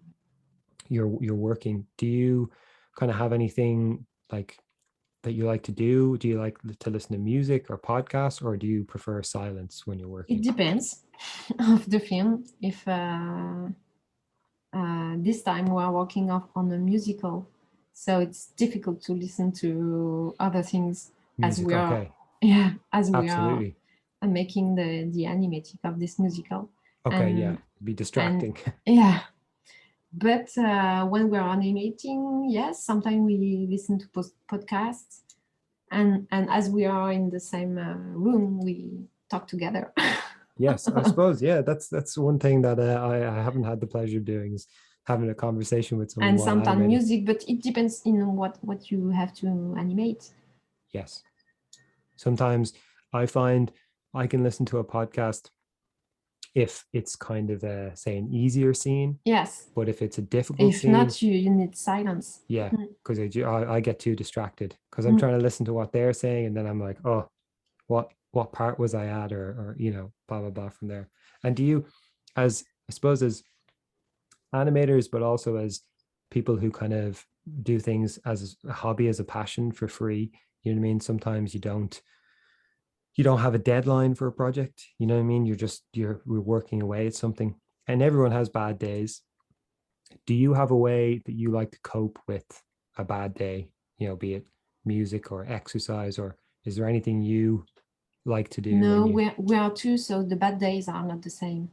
you're working, do you kind of have anything like that you like to do? Do you like to listen to music or podcasts, or do you prefer silence when you're working? It depends of the film. If this time we are working on a musical, so it's difficult to listen to other things music, as we are. Okay. Yeah, as Absolutely. We are making the animating of this musical. Okay, yeah, be distracting. Yeah, but when we're animating, yes, sometimes we listen to podcasts, and as we are in the same room, we talk together. Yes, I suppose. Yeah, that's one thing that I haven't had the pleasure of doing, is having a conversation with someone. And sometimes music, but it depends in what you have to animate. Yes. Sometimes I find I can listen to a podcast if it's kind of say an easier scene. Yes. But if it's a difficult scene, not, you need silence. Yeah, because I get too distracted because I'm trying to listen to what they're saying, and then I'm like, oh, what part was I at, or blah blah blah from there. And do you, as I suppose as animators, but also as people who kind of do things as a hobby, as a passion for free, you know what I mean? Sometimes you don't have a deadline for a project, you know what I mean? We're working away at something, and everyone has bad days. Do you have a way that you like to cope with a bad day, be it music or exercise, or is there anything you like to do? No, we are two, so the bad days are not the same.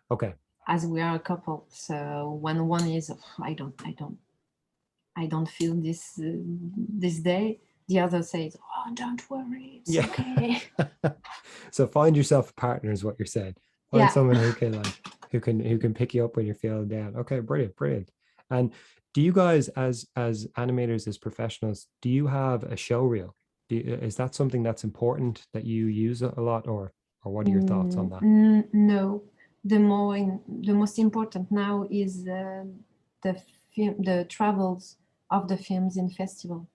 Okay. As we are a couple, so when one is, I don't feel this this day, the other says, oh, don't worry, it's okay. So find yourself a partner is what you're saying. Find someone who can pick you up when you're feeling down. Okay, brilliant. And do you guys, as animators, as professionals, do you have a show reel? Is that something that's important that you use a lot, or what are your thoughts on that? No, the most important now is the travels of the films in festival.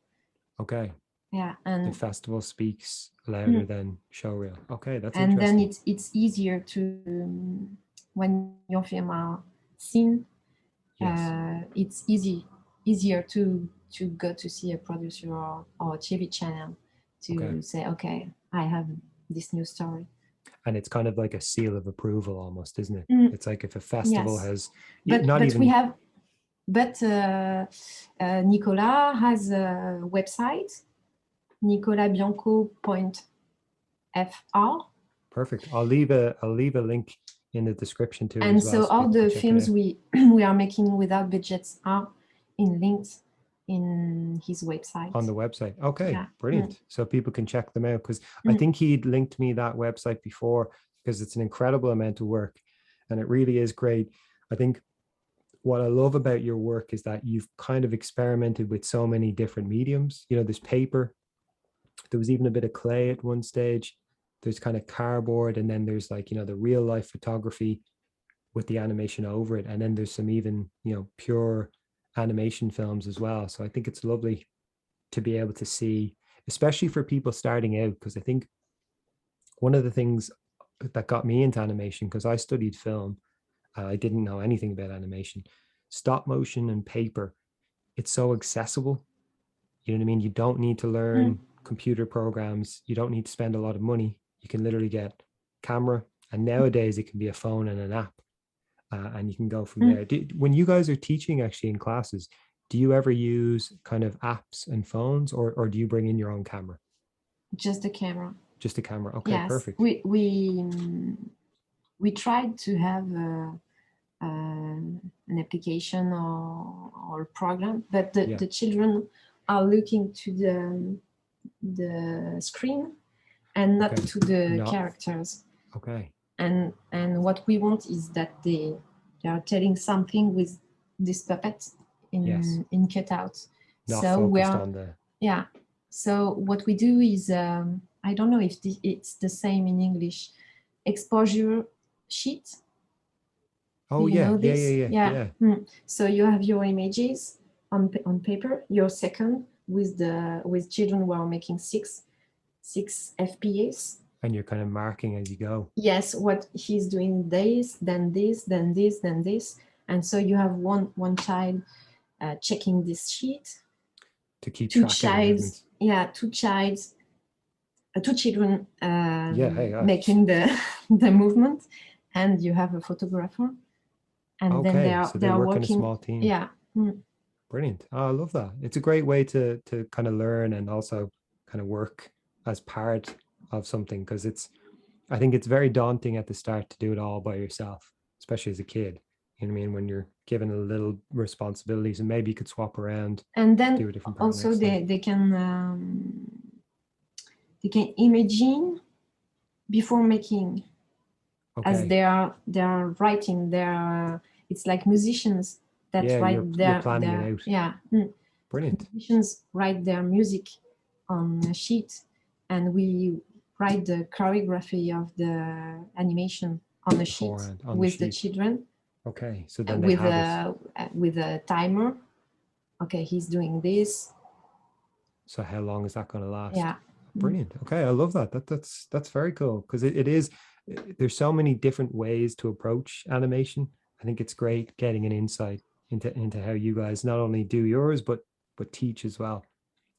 Okay. Yeah, and the festival speaks louder than show reel. Okay, that's and interesting. then it's easier to when your film are seen. Yes. It's easier to go to see a producer or a TV channel to say, okay, I have this new story. And it's kind of like a seal of approval almost, isn't it? It's like if a festival has Nicolas has a website, nicolasbianco.fr. Perfect. I'll leave a link in the description too. And so all the films we are making without budgets are linked in his website. On the website. Okay, brilliant. So people can check them out, because I think he'd linked me that website before, because it's an incredible amount of work and it really is great. I think what I love about your work is that you've kind of experimented with so many different mediums. There's paper, there was even a bit of clay at one stage, there's kind of cardboard, and then there's like, the real life photography with the animation over it. And then there's some even, pure animation films as well. So I think it's lovely to be able to see, especially for people starting out, because I think one of the things that got me into animation, because I studied film, I didn't know anything about animation, stop motion and paper, it's so accessible. You know what I mean? You don't need to learn computer programs. You don't need to spend a lot of money. You can literally get camera, and nowadays it can be a phone and an app, and you can go from there. When you guys are teaching actually in classes, do you ever use kind of apps and phones, or do you bring in your own camera? Just the camera. Just a camera. Okay, yes. Perfect. We tried to have an application or program, but the children are looking to the screen and not to the characters. Okay. And what we want is that they are telling something with this puppet in cutout. Not focused on the... Yeah. So what we do is, I don't know if it's the same in English, exposure sheet. Oh, yeah. Yeah. So you have your images on paper, your second with children who are making six FPAs. And you're kind of marking as you go. Yes, what he's doing, this, then this, then this, then this. And so you have one child checking this sheet. To keep track of the movements. Yeah, two children making the movement. And you have a photographer. And then they are working working in a small team. Yeah. Brilliant. Oh, I love that. It's a great way to kind of learn and also kind of work as part of something, because I think it's very daunting at the start to do it all by yourself, especially as a kid. You know what I mean? When you're given a little responsibilities, and maybe you could swap around and then do a different part also they can imagine before making. Okay. As they are writing it's like musicians that write you're planning it out. Yeah. Brilliant. Musicians write their music on a sheet, and we write the choreography of the animation on the sheet with the children. Okay, so then they have with a timer. Okay, he's doing this. So how long is that going to last? Yeah. Brilliant. Okay, I love that. That's very cool, because it is. There's so many different ways to approach animation. I think it's great getting an insight into how you guys not only do yours but teach as well,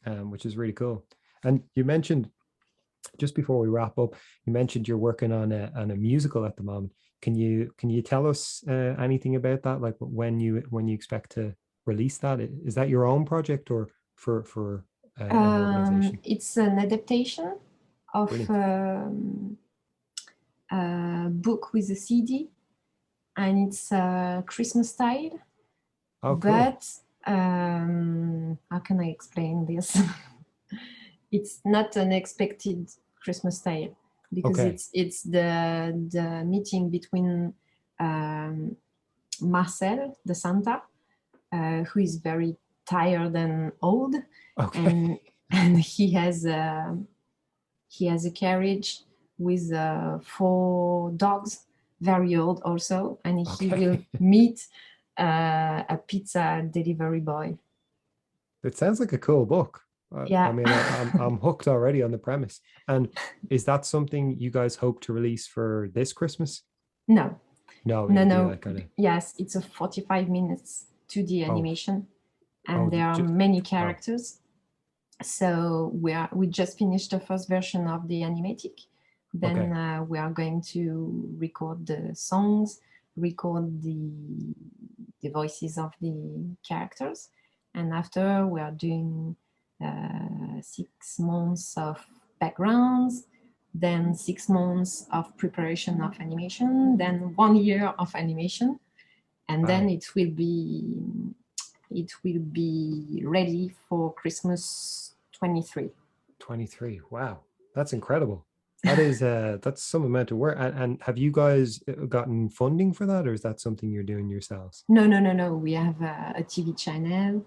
which is really cool. And you mentioned, just before we wrap up, you mentioned you're working on a musical at the moment. Can you tell us anything about that? Like when you expect to release that? Is that your own project or for an organization? It's an adaptation of a book with a CD, and it's Christmas style. Oh, cool. But how can I explain this? It's not an expected Christmas style, because it's the meeting between Marcel, the Santa, who is very tired and old, and he has a carriage with 4 dogs, very old also, and he will meet a pizza delivery boy. It sounds like a cool book. Yeah. I mean, I'm hooked already on the premise. And is that something you guys hope to release for this Christmas? No. Like Yes, it's a 45 minutes 2D animation, and there are many characters. So we just finished the first version of the animatic. Then we are going to record the songs, record the voices of the characters, and after we are doing 6 months of backgrounds, then 6 months of preparation of animation, then 1 year of animation, and then it will be ready for Christmas 23. 23. Wow, that's incredible. That is that's some amount of work. And have you guys gotten funding for that, or is that something you're doing yourselves? No. We have a TV channel,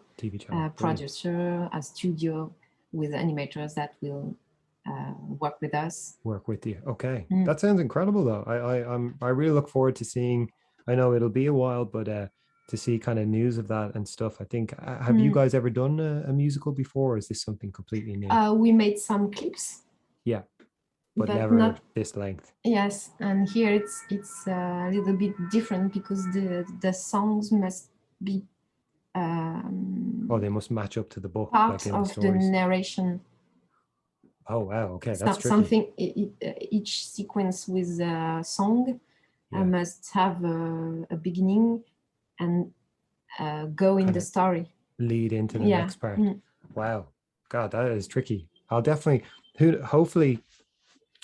a producer, a studio with animators that will work with us. Work with you. Okay. That sounds incredible though. I really look forward to seeing. I know it'll be a while, but to see kind of news of that and stuff. I think, have you guys ever done a musical before, or is this something completely new? We made some clips. Yeah. But never this length. Yes, and here it's a little bit different because the songs must be they must match up to the book, part like in of the stories. The narration. Oh, wow. Okay, that's tricky. Something, each sequence with a song must have a beginning and go in the story. Lead into the next part. Wow. God, that is tricky. I'll definitely, hopefully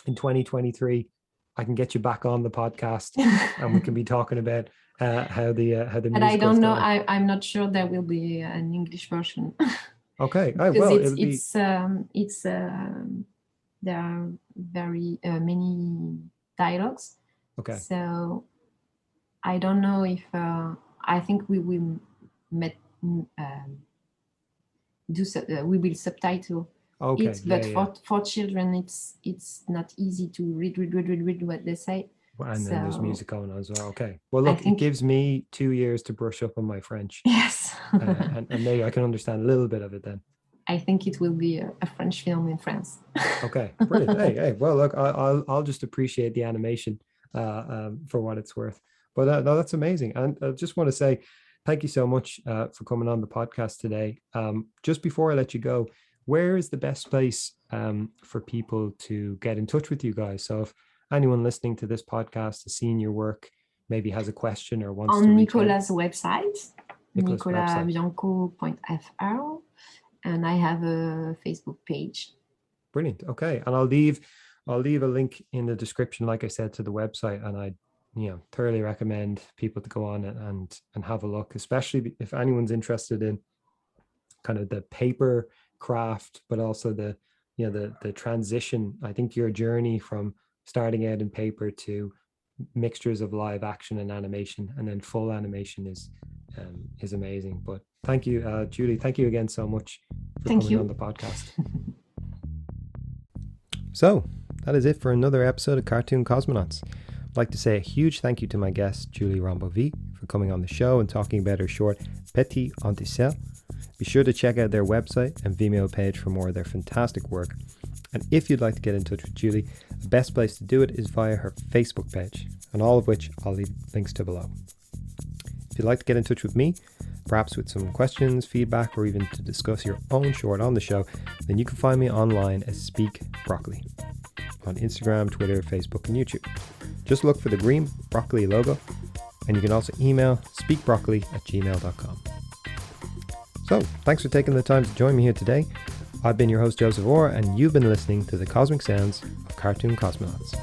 in 2023, I can get you back on the podcast and we can be talking about how the music. But I don't know. I'm not sure there will be an English version. Okay. Because there are very many dialogues. Okay. So I don't know if I think we will we will subtitle it, but for children it's not easy to read what they say. And then there's music going on as well. Okay. Well, look, it gives me 2 years to brush up on my French. Yes. and maybe I can understand a little bit of it then. I think it will be a French film in France. Okay, brilliant. Hey. Well, look, I'll just appreciate the animation for what it's worth. But no, that's amazing. And I just want to say thank you so much for coming on the podcast today. Just before I let you go, where is the best place for people to get in touch with you guys? So if anyone listening to this podcast has seen your work, maybe has a question or wants to reach Nicolas' website, nicolasbianco.fr, and I have a Facebook page. Brilliant. Okay, and I'll leave a link in the description, like I said, to the website, and I thoroughly recommend people to go on and have a look, especially if anyone's interested in kind of the paper craft, but also the transition. I think your journey from starting out in paper to mixtures of live action and animation and then full animation is amazing. But thank you, Julie. Thank you again so much for coming on the podcast. So that is it for another episode of Cartoon Cosmonauts. I'd like to say a huge thank you to my guest, Julie Rembauville, for coming on the show and talking about her short Petite Etincelle. Be sure to check out their website and Vimeo page for more of their fantastic work. And if you'd like to get in touch with Julie, the best place to do it is via her Facebook page, and all of which I'll leave links to below. If you'd like to get in touch with me, perhaps with some questions, feedback, or even to discuss your own short on the show, then you can find me online as Speak Broccoli on Instagram, Twitter, Facebook, and YouTube. Just look for the green broccoli logo, and you can also email speakbroccoli@gmail.com. So, thanks for taking the time to join me here today. I've been your host, Joseph Orr, and you've been listening to the cosmic sounds of Cartoon Cosmonauts.